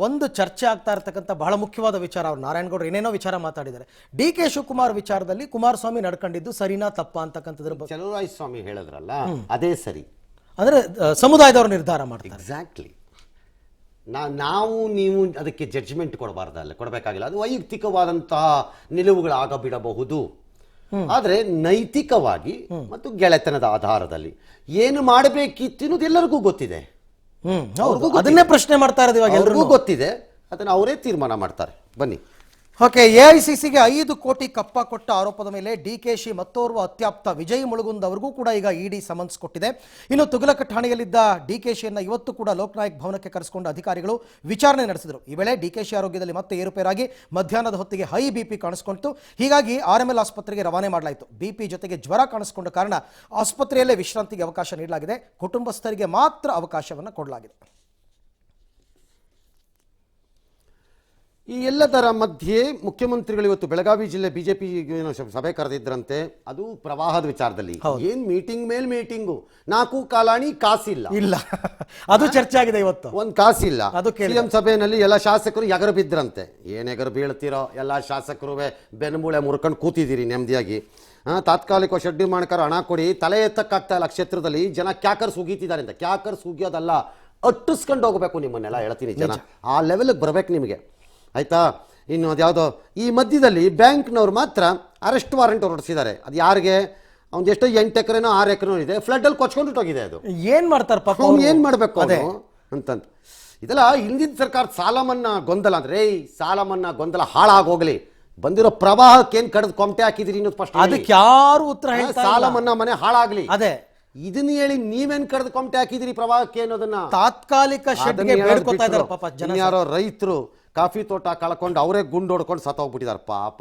ಒಂದು ಚರ್ಚೆ ಆಗ್ತಾ ಇರತಕ್ಕಂಥ ಬಹಳ ಮುಖ್ಯವಾದ ವಿಚಾರ, ಅವ್ರು ನಾರಾಯಣಗೌಡರು ಏನೇನೋ ವಿಚಾರ ಮಾತಾಡಿದ್ದಾರೆ. ಡಿ ಕೆ ಶಿವಕುಮಾರ್ ವಿಚಾರದಲ್ಲಿ ಕುಮಾರಸ್ವಾಮಿ ನಡ್ಕೊಂಡಿದ್ದು ಸರಿನಾ ತಪ್ಪಾ ಅಂತಕ್ಕಂಥದ್ರ ಬಗ್ಗೆ ಚಲುವರಾಯ ಸ್ವಾಮಿ ಹೇಳಿದ್ರಲ್ಲ ಅದೇ ಸರಿ. ಅಂದ್ರೆ ಸಮುದಾಯದವರು ನಿರ್ಧಾರ ಮಾಡ್ತಾರೆ. ಎಕ್ಸಾಕ್ಟ್ಲಿ. ನಾವು ನೀವು ಅದಕ್ಕೆ ಜಡ್ಜ್ಮೆಂಟ್ ಕೊಡಬಾರ್ದಲ್ಲ, ಕೊಡಬೇಕಾಗಿಲ್ಲ. ಅದು ವೈಯಕ್ತಿಕವಾದಂತಹ ನಿಲುವುಗಳಾಗ ಬಿಡಬಹುದು. ಆದರೆ ನೈತಿಕವಾಗಿ ಮತ್ತು ಗೆಳೆತನದ ಆಧಾರದಲ್ಲಿ ಏನು ಮಾಡಬೇಕಿತ್ತು ಅನ್ನೋದು ಎಲ್ಲರಿಗೂ ಗೊತ್ತಿದೆ. ಅದನ್ನೇ ಪ್ರಶ್ನೆ ಮಾಡ್ತಾ ಇರೋದು ಇವಾಗ ಎಲ್ರಿಗೂ ಗೊತ್ತಿದೆ. ಅದನ್ನು ಅವರೇ ತೀರ್ಮಾನ ಮಾಡ್ತಾರೆ. ಬನ್ನಿ. ಓಕೆ, ಎಐಸಿಸಿಗೆ 5 ಕೋಟಿ ಕಪ್ಪ ಕೊಟ್ಟ ಆರೋಪದ ಮೇಲೆ ಡಿಕೆಶಿ ಮತ್ತೋರ್ವ ಅತ್ಯಾಪ್ತ ವಿಜಯ್ ಮುಳುಗುಂದ್ ಅವರಿಗೂ ಕೂಡ ಈಗ ಇಡಿ ಸಮನ್ಸ್ ಕೊಟ್ಟಿದೆ. ಇನ್ನು ತುಘಲಕ್ ಠಾಣೆಯಲ್ಲಿದ್ದ ಡಿಕೆಶಿಯನ್ನ ಇವತ್ತು ಕೂಡ ಲೋಕನಾಯಕ್ ಭವನಕ್ಕೆ ಕರೆಸಿಕೊಂಡ ಅಧಿಕಾರಿಗಳು ವಿಚಾರಣೆ ನಡೆಸಿದರು. ಈ ವೇಳೆ ಡಿಕೆಶಿ ಆರೋಗ್ಯದಲ್ಲಿ ಮತ್ತೆ ಏರುಪೇರಾಗಿ ಮಧ್ಯಾಹ್ನದ ಹೊತ್ತಿಗೆ ಹೈ ಬಿಪಿ ಕಾಣಿಸಿಕೊಂಡಿತು. ಹೀಗಾಗಿ RML ಆಸ್ಪತ್ರೆಗೆ ರವಾನೆ ಮಾಡಲಾಯಿತು. ಬಿಪಿ ಜೊತೆಗೆ ಜ್ವರ ಕಾಣಿಸಿಕೊಂಡ ಕಾರಣ ಆಸ್ಪತ್ರೆಯಲ್ಲೇ ವಿಶ್ರಾಂತಿಗೆ ಅವಕಾಶ ನೀಡಲಾಗಿದೆ. ಕುಟುಂಬಸ್ಥರಿಗೆ ಮಾತ್ರ ಅವಕಾಶವನ್ನು ಕೊಡಲಾಗಿದೆ. ಈ ಎಲ್ಲದರ ಮಧ್ಯೆ ಮುಖ್ಯಮಂತ್ರಿಗಳು ಇವತ್ತು ಬೆಳಗಾವಿ ಜಿಲ್ಲೆ ಬಿಜೆಪಿ ಸಭೆ ಕರೆದಿದ್ರಂತೆ. ಅದು ಪ್ರವಾಹದ ವಿಚಾರದಲ್ಲಿ. ಏನ್ ಮೀಟಿಂಗ್ ಮೇಲ್ ಮೀಟಿಂಗು, 4 ಕಾಲಾಣಿ ಕಾಸಿಲ್ಲ. ಇಲ್ಲ, ಅದು ಚರ್ಚೆ ಆಗಿದೆ ಇವತ್ತು. ಒಂದ್ ಕಾಸಿಲ್ಲ. ಅದು ಸಿಎಂ ಸಭೆಯಲ್ಲಿ ಎಲ್ಲ ಶಾಸಕರು ಎಗರು ಬಿದ್ರಂತೆ. ಏನ್ ಎಗರು ಬೀಳ್ತಿರೋ, ಎಲ್ಲ ಶಾಸಕರು ಬೆನ್ಮೂಳೆ ಮುರ್ಕೊಂಡು ಕೂತಿದ್ದೀರಿ ನೆಮ್ಮದಿಯಾಗಿ. ತಾತ್ಕಾಲಿಕ ಶೆಡ್ಡಿ ಮಾಡ್ಕರ ಹಣ ಕೊಡಿ, ತಲೆ ಎತ್ತಕ್ಕಾಗ್ತಾ ಇಲ್ಲ. ಕ್ಷೇತ್ರದಲ್ಲಿ ಜನ ಕ್ಯಾಕರ್ ಸುಗೀತಿದ್ದಾರೆ ಅಂತ. ಕ್ಯಾಕರ್ ಸುಗಿಯೋದಲ್ಲ, ಅಟ್ಟಿಸ್ಕೊಂಡು ಹೋಗ್ಬೇಕು ನಿಮ್ಮನ್ನೆಲ್ಲ ಹೇಳ್ತೀನಿ. ಜನ ಆ ಲೆವೆಲ್ಗೆ ಬರ್ಬೇಕು ನಿಮಗೆ, ಆಯ್ತಾ? ಇನ್ನು ಅದ್ಯಾವುದೋ ಈ ಮಧ್ಯದಲ್ಲಿ ಬ್ಯಾಂಕ್ನವ್ರು ಮಾತ್ರ ಅರೆಸ್ಟ್ ವಾರೆಂಟ್ ಹೊರಡಿಸಿದ್ದಾರೆ. ಅದು ಯಾರಿಗೆ? ಅವ್ನು ಎಷ್ಟೋ 8 ಎಕರೆನೋ 6 ಎಕರೆನೋ ಇದೆ, ಫ್ಲಡ್ಡಲ್ಲಿ ಕೊಚ್ಕೊಂಡ್ಬಿಟ್ಟೋಗಿದೆ. ಅದು ಏನ್ ಮಾಡ್ತಾರೆ ಪಾಪ, ಏನು ಮಾಡಬೇಕು ಅಂತಂತ. ಇದೆಲ್ಲ ಹಿಂದಿನ ಸರ್ಕಾರದ ಸಾಲ ಮನ್ನಾ ಗೊಂದಲ. ಅಂದ್ರೆ ಸಾಲ ಮನ್ನಾ ಗೊಂದಲ ಹಾಳಾಗೋಗ್ಲಿ, ಬಂದಿರೋ ಪ್ರವಾಹಕ್ಕೆ ಏನ್ ಕಡ್ದು ಕೊಮಟೆ ಹಾಕಿದಿರಿ ಅನ್ನೋದು ಫಸ್ಟ್. ಅದಕ್ಕೆ ಯಾರು ಉತ್ತರ ಹೇಳ್ತಾರೆ? ಸಾಲ ಮನ್ನಾ ಮನೆ ಹಾಳಾಗ್ಲಿ, ಅದೇ ಇದನ್ನ ಹೇಳಿ ನೀವೇನ್ ಕಡ್ದು ಕೊಮಟೆ ಹಾಕಿದಿರಿ ಪ್ರವಾಹಕ್ಕೆ ಅನ್ನೋದನ್ನ ತಾತ್ಕಾಲಿಕ ಶೆಡ್ಗೆ ಬೇಡ್ಕೊತಾ ಇದ್ದಾರೆ ಪಾಪ ಜನ. ಯಾರೋ ರೈತರು ಕಾಫಿ ತೋಟ ಕಳ್ಕೊಂಡು ಅವರೇ ಗುಂಡು ಹೊಡ್ಕೊಂಡು ಸತ್ತೋಗ್ಬಿಟ್ಟಿದ್ದಾರೆ ಪಾಪ.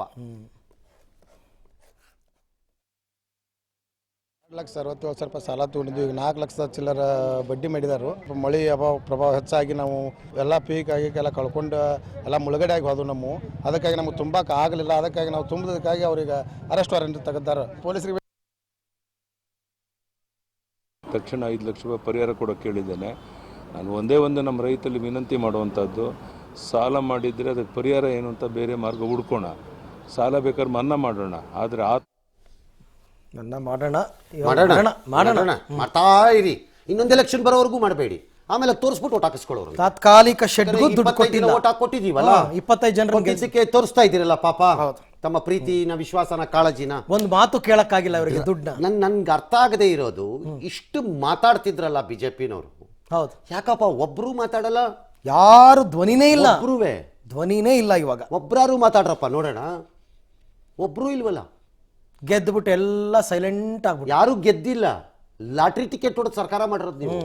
4,60,000 ಸಾಲ ತಗೊಂಡಿದ್ವಿ. ಈಗ 4 ಲಕ್ಷ ಚಿಲ್ಲರ ಬಡ್ಡಿ ಮಾಡಿದಾರು. ಮಳೆ ಪ್ರಭಾವ ಹೆಚ್ಚಾಗಿ ನಾವು ಎಲ್ಲ ಪೀಕ್ ಆಗಿ ಎಲ್ಲ ಕಳ್ಕೊಂಡು ಎಲ್ಲ ಮುಳುಗಡೆ ಆಗಿ ಹೋದವು ನಮ್ಮ. ಅದಕ್ಕಾಗಿ ನಮ್ಗೆ ತುಂಬಕ್ಕೆ ಆಗಲಿಲ್ಲ. ಅದಕ್ಕಾಗಿ ನಾವು ತುಂಬೋದಕ್ಕಾಗಿ ಅವ್ರಿಗೆ ಅರೆಸ್ಟ್ ವಾರೆಂಟ್ ತೆಗೆದಾರೆ ಪೊಲೀಸರಿಗೆ. ತಕ್ಷಣ 5 ಲಕ್ಷ ರೂಪಾಯಿ ಪರಿಹಾರ ಕೊಡೋಕೆ ಕೇಳಿದ್ದೇನೆ. ನಾನು ಒಂದೇ ಒಂದು ನಮ್ಮ ರೈತರಲ್ಲಿ ವಿನಂತಿ ಮಾಡುವಂಥದ್ದು, ಸಾಲ ಮಾಡಿದರೆ ಅದಕ್ಕೆ ಪರಿಹಾರ ಏನು ಅಂತ ಬೇರೆ ಮಾರ್ಗ ಹುಡ್ಕೋಣ. ಸಾಲ ಬೇಕಾದ್ರೆ ಮನ್ನಾ ಮಾಡೋಣ, ಆದರೆ ಮನ್ನಾ ಮಾಡೋಣ ಮಾಡ್ತಾ ಇರಿ. ಇನ್ನೊಂದು ಎಲೆಕ್ಷನ್ ಬರೋವರೆಗೂ ಮಾಡಬೇಡಿ. ಆಮೇಲೆ ತೋರಿಸ್ಬಿಟ್ಟು ಓಟ್ ಹಾಕಿಸ್ಕೊಳ್ಳೋರು. ತಾತ್ಕಾಲಿಕ ಶೆಡ್ಗೂ ದುಡ್ಡು ಕೊಟ್ಟಿಲ್ಲ. ಓಟ್ ಹಾಕೊಟ್ಟಿದೀವಲ್ಲ, 25 ಜನರಿಗೆ ತೋರಿಸ್ತಾ ಇದ್ದೀರಲ್ಲ ಪಾಪ ತಮ್ಮ ಪ್ರೀತಿನ, ವಿಶ್ವಾಸನ, ಕಾಳಜಿನ. ಒಂದು ಮಾತು ಕೇಳಕ್ಕಾಗಿಲ್ಲ ಅವರಿಗೆ ದುಡ್ಡನ್ನ. ನನ್ಗೆ ಅರ್ಥ ಆಗದೆ ಇರೋದು, ಇಷ್ಟು ಮಾತಾಡ್ತಿದ್ರಲ್ಲ ಬಿಜೆಪಿನವರು, ಹೌದು ಯಾಕಪ್ಪ ಒಬ್ರು ಮಾತಾಡಲ್ಲ? ಯಾರು ಧ್ವನಿನೇ ಇಲ್ಲ, ಧ್ವನಿನೇ ಇಲ್ಲ. ಇವಾಗ ಒಬ್ರಾರು ಮಾತಾಡ್ರಪ್ಪ ನೋಡೋಣ. ಒಬ್ರು ಇಲ್ವಲ್ಲ. ಗೆದ್ದುಬಿಟ್ಟು ಎಲ್ಲ ಸೈಲೆಂಟ್ ಆಗ್ಬಿಟ್ಟು. ಯಾರು ಗೆದ್ದಿಲ್ಲ. ಲಾಟ್ರಿ ಟಿಕೆಟ್ ಹೊಡೆದು ಸರ್ಕಾರ ಮಾಡಿರೋದು ನೀವು.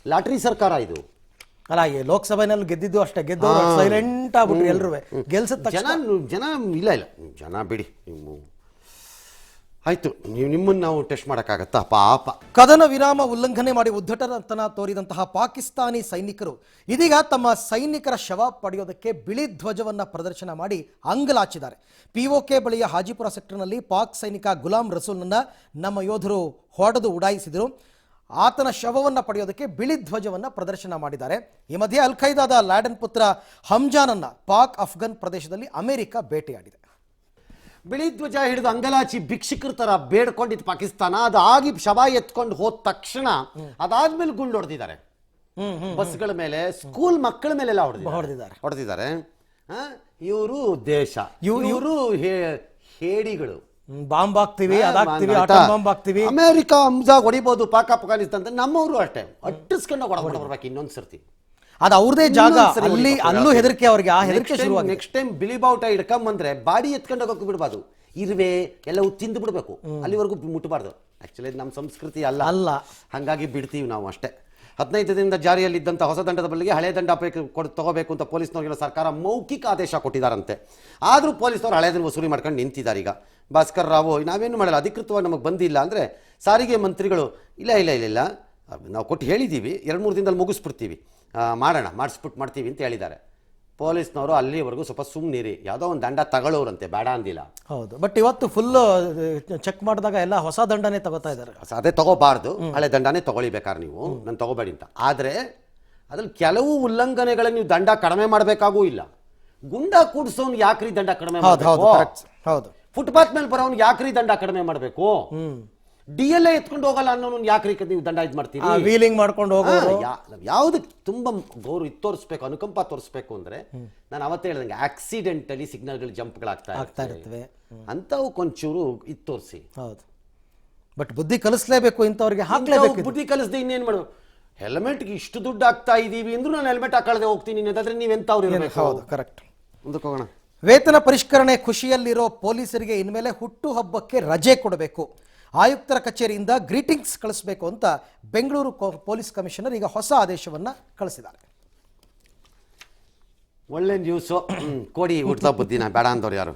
ಲಾಟ್ರಿ ಸರ್ಕಾರ ಇದು ಅಲ್ಲ. ಲೋಕಸಭೆನಲ್ಲಿ ಗೆದ್ದಿದ್ದು ಅಷ್ಟೇ, ಗೆದ್ದವರು ಸೈಲೆಂಟ್ ಆಗ್ಬಿಟ್ರು ಎಲ್ರು. ಗೆಲ್ಸಿದ ತಕ್ಷಣ ಜನ ಇಲ್ಲ ಜನ ಬಿಡಿ. ನೀವು ಆಯ್ತು, ನಿಮ್ಮನ್ನು ನಾವು ಟೆಸ್ಟ್ ಮಾಡೋಕ್ಕಾಗತ್ತಾ ಪಾಪ. ಕದನ ವಿರಾಮ ಉಲ್ಲಂಘನೆ ಮಾಡಿ ಉದ್ದಟತನ ತೋರಿದಂತಹ ಪಾಕಿಸ್ತಾನಿ ಸೈನಿಕರು ಇದೀಗ ತಮ್ಮ ಸೈನಿಕರ ಶವ ಪಡೆಯೋದಕ್ಕೆ ಬಿಳಿ ಧ್ವಜವನ್ನು ಪ್ರದರ್ಶನ ಮಾಡಿ ಅಂಗಲಾಚಿದ್ದಾರೆ. POK ಬಳಿಯ ಹಾಜಿಪುರ ಸೆಕ್ಟರ್ನಲ್ಲಿ ಪಾಕ್ ಸೈನಿಕ ಗುಲಾಂ ರಸೂಲ್ನನ್ನ ನಮ್ಮ ಯೋಧರು ಹೊಡೆದು ಉಡಾಯಿಸಿದರು. ಆತನ ಶವವನ್ನು ಪಡೆಯೋದಕ್ಕೆ ಬಿಳಿ ಧ್ವಜವನ್ನು ಪ್ರದರ್ಶನ ಮಾಡಿದ್ದಾರೆ. ಈ ಮಧ್ಯೆ ಅಲ್ ಖೈದಾದ ಲ್ಯಾಡನ್ ಪುತ್ರ ಹಮ್ಜಾನನ್ನ ಪಾಕ್ ಅಫ್ಘಾನ್ ಪ್ರದೇಶದಲ್ಲಿ ಅಮೆರಿಕ ಬೇಟೆಯಾಡಿದೆ. ಬಿಳಿ ಧ್ವಜ ಹಿಡಿದು ಅಂಗಲಾಚಿ ಭಿಕ್ಷುಕರ ತರ ಬೇಡ್ಕೊಂಡಿದ್ದು ಪಾಕಿಸ್ತಾನ. ಅದು ಆಗಿ ಶವ ಎತ್ಕೊಂಡು ಹೋದ ತಕ್ಷಣ ಅದಾದ್ಮೇಲೆ ಗುಂಡು ಹೊಡೆದಿದ್ದಾರೆ. ಬಸ್ಗಳ ಮೇಲೆ, ಸ್ಕೂಲ್ ಮಕ್ಕಳ ಮೇಲೆಲ್ಲ ಹೊಡೆದಿದ್ದಾರೆ. ಇವರು ದೇಶ, ಇವರು ಹೇಡಿಗಳು. ಬಾಂಬ್ ಹಾಕ್ತಿವಿ, ಅದಾಗ್ತಿವಿ, ಬಾಂಬ್ ಹಾಕ್ತಿವಿ. ಅಮೆರಿಕ ಹಮ್ಜಾ ಹೊಡಿಬಹುದು ಪಾಕ್ ಅಫ್ಘಾನಿಸ್ತಾನ. ನಮ್ಮವರು ಅಷ್ಟೇ ಅಟ್ಟಿಸ್ಕೊಂಡು ಹೊಡೆದು ಬರ್ಬೇಕು ಇನ್ನೊಂದು ಸರ್ತಿ. ಅದು ಅವ್ರದೇ ಜಾಗ, ಅಲ್ಲೂ ಹೆದರಿಕೆ ಅವ್ರಿಗೆ. ಆ ಹೆದರಿಕೆ ಶುರುವಾಗಿ ನೆಕ್ಸ್ಟ್ ಟೈಮ್ ಬಿಳಿ ಬಾವುಟ ಹಿಡ್ಕೊಂಬಂದ್ರೆ ಬಾಡಿ ಎತ್ಕೊಂಡು ಹೋಗಕ್ಕೆ ಬಿಡಬಾರ್ದು. ಇರುವೆ ಎಲ್ಲವೂ ತಿಂದು ಬಿಡಬೇಕು, ಅಲ್ಲಿವರೆಗೂ ಮುಟ್ಟಬಾರ್ದು. ಆಕ್ಚುಲಿ ನಮ್ಮ ಸಂಸ್ಕೃತಿ ಅಲ್ಲ, ಹಾಗಾಗಿ ಬಿಡ್ತೀವಿ ನಾವು ಅಷ್ಟೇ. 15 ದಿನದಿಂದ ಜಾರಿಯಲ್ಲಿದ್ದಂಥ ಹೊಸ ದಂಡದ ಬದಲಿಗೆ ಹಳೆ ದಂಡ ತಗೋಬೇಕು ಅಂತ ಪೊಲೀಸ್ನವ್ರಿಗೆ ಸರ್ಕಾರ ಮೌಖಿಕ ಆದೇಶ ಕೊಟ್ಟಿದ್ದಾರಂತೆ. ಆದರೂ ಪೊಲೀಸ್ನವ್ರು ಹಳೆದನ್ನು ವಸೂಲಿ ಮಾಡ್ಕೊಂಡು ನಿಂತಿದ್ದಾರೆ. ಈಗ ಭಾಸ್ಕರ್ ರಾವ್ ನಾವೇನು ಮಾಡಲ್ಲ, ಅಧಿಕೃತವಾಗಿ ನಮಗೆ ಬಂದಿಲ್ಲ ಅಂದರೆ ಸಾರಿಗೆ ಮಂತ್ರಿಗಳು ಇಲ್ಲ ನಾವು ಕೊಟ್ಟು ಹೇಳಿದ್ದೀವಿ, 2-3 ದಿನದಲ್ಲಿ ಮುಗಿಸ್ಬಿಡ್ತೀವಿ, ಮಾಡಿಸ್ಬಿಟ್ಟು ಅಂತ ಹೇಳಿದ್ದಾರೆ. ಪೊಲೀಸ್ನವರು ಅಲ್ಲಿವರೆಗೂ ಸ್ವಲ್ಪ ಸುಮ್ಮನಿರಿ, ಯಾವುದೋ ಒಂದು ದಂಡ ತಗೊಳ್ಳೋರಂತೆ, ಬೇಡ ಅಂದಿಲ್ಲ. ಹೌದು, ಬಟ್ ಇವತ್ತು ಫುಲ್ ಚೆಕ್ ಮಾಡಿದಾಗ ಎಲ್ಲ ಹೊಸ ದಂಡನೇ ತಗೋತಾ ಇದ್ದಾರೆ. ಅದೇ ತಗೋಬಾರ್ದು, ಹಳೆ ದಂಡನೇ ತಗೊಳ್ಬೇಕಾದ್ರೆ ನೀವು, ನಾನು ತಗೋಬೇಡಿ ಅಂತ. ಆದರೆ ಅದ್ರಲ್ಲಿ ಕೆಲವು ಉಲ್ಲಂಘನೆಗಳನ್ನ ನೀವು ದಂಡ ಕಡಿಮೆ ಮಾಡಬೇಕಾಗೂ ಇಲ್ಲ. ಗುಂಡ ಕೂಡ್ಸೋನ್ ಯಾಕ್ರಿ ದಂಡ ಕಡಿಮೆ ಹೌದು ಹೌದು ಮಾಡಬೇಕು? ಕರೆಕ್ಟ್ ಹೌದು. ಫುಟ್ಪಾತ್ ಮೇಲೆ ಬರೋನ್ ಯಾಕ್ರಿ ದಂಡ ಕಡಿಮೆ ಮಾಡಬೇಕು? DLA ಎತ್ಕೊಂಡು ಹೋಗಲ್ಲ ಅನ್ನೋನ್ ಯಾಕ್ರಿ ನೀವು ದಂಡ ಇದು ಮಾಡ್ತೀರಿ? ವೀಲಿಂಗ್ ಮಾಡ್ಕೊಂಡು ಹೋಗೋರು. ಯಾವ್ದಕ್ಕೆ ತುಂಬಾ ಗೌರವ ಇದು ತೋರಿಸ್ಬೇಕು, ಅನುಕಂಪ ತೋರಿಸ್ಬೇಕು ಅಂದ್ರೆ ನಾನು ಅವತ್ತೇ ಹೇಳ್ದಂಗೆ ಆಕ್ಸಿಡೆಂಟಲಿ ಸಿಗ್ನಲ್ಗಳು ಜಂಪ್ಗಳಾಗ್ತಾ ಇರ್ತವೆ ಅಂತವು ಕೊಂಚೂರು ಇದು ತೋರಿಸಿ. ಹೌದು, ಬಟ್ ಬುದ್ಧಿ ಕಲಿಸ್ಲೇಬೇಕು ಇಂಥವ್ರಿಗೆ, ಹಾಕ್ಲೇಬೇಕು. ಬುದ್ಧಿ ಕಲಿಸದೆ ಇನ್ನೇನ್ ಮಾಡು? ಹೆಲ್ಮೆಟ್ಗೆ ಇಷ್ಟು ದುಡ್ಡು ಹಾಕ್ತಾ ಇದೀವಿ ಅಂದ್ರೂ ನಾನು ಹೆಲ್ಮೆಟ್ ಹಾಕಳದೆ ಹೋಗ್ತೀನಿ ಅನ್ನೋದಾದ್ರೆ ನೀವೆಂತವ್ರು ಇರಬೇಕು? ಹೌದು ಕರೆಕ್ಟ್. ಮುಂದಕ್ಕೆ ಹೋಗೋಣ. ವೇತನ ಪರಿಷ್ಕರಣೆ ಖುಷಿಯಲ್ಲಿರೋ ಪೊಲೀಸರಿಗೆ ಇನ್ಮೇಲೆ ಹುಟ್ಟು ಹಬ್ಬಕ್ಕೆ ರಜೆ ಕೊಡಬೇಕು, ಆಯುಕ್ತರ ಕಚೇರಿಯಿಂದ ಗ್ರೀಟಿಂಗ್ಸ್ ಕಳಿಸಬೇಕು ಅಂತ ಬೆಂಗಳೂರು ಪೊಲೀಸ್ ಕಮಿಷನರ್ ಈಗ ಹೊಸ ಆದೇಶವನ್ನು ಕಳಿಸಿದ್ದಾರೆ. ಒಳ್ಳೆ ನ್ಯೂಸು ಕೊಡಿ ಹುಟ್ಟದ ಬುದ್ಧಿನ ಬೇಡ ಅಂದವ್ರು ಯಾರು.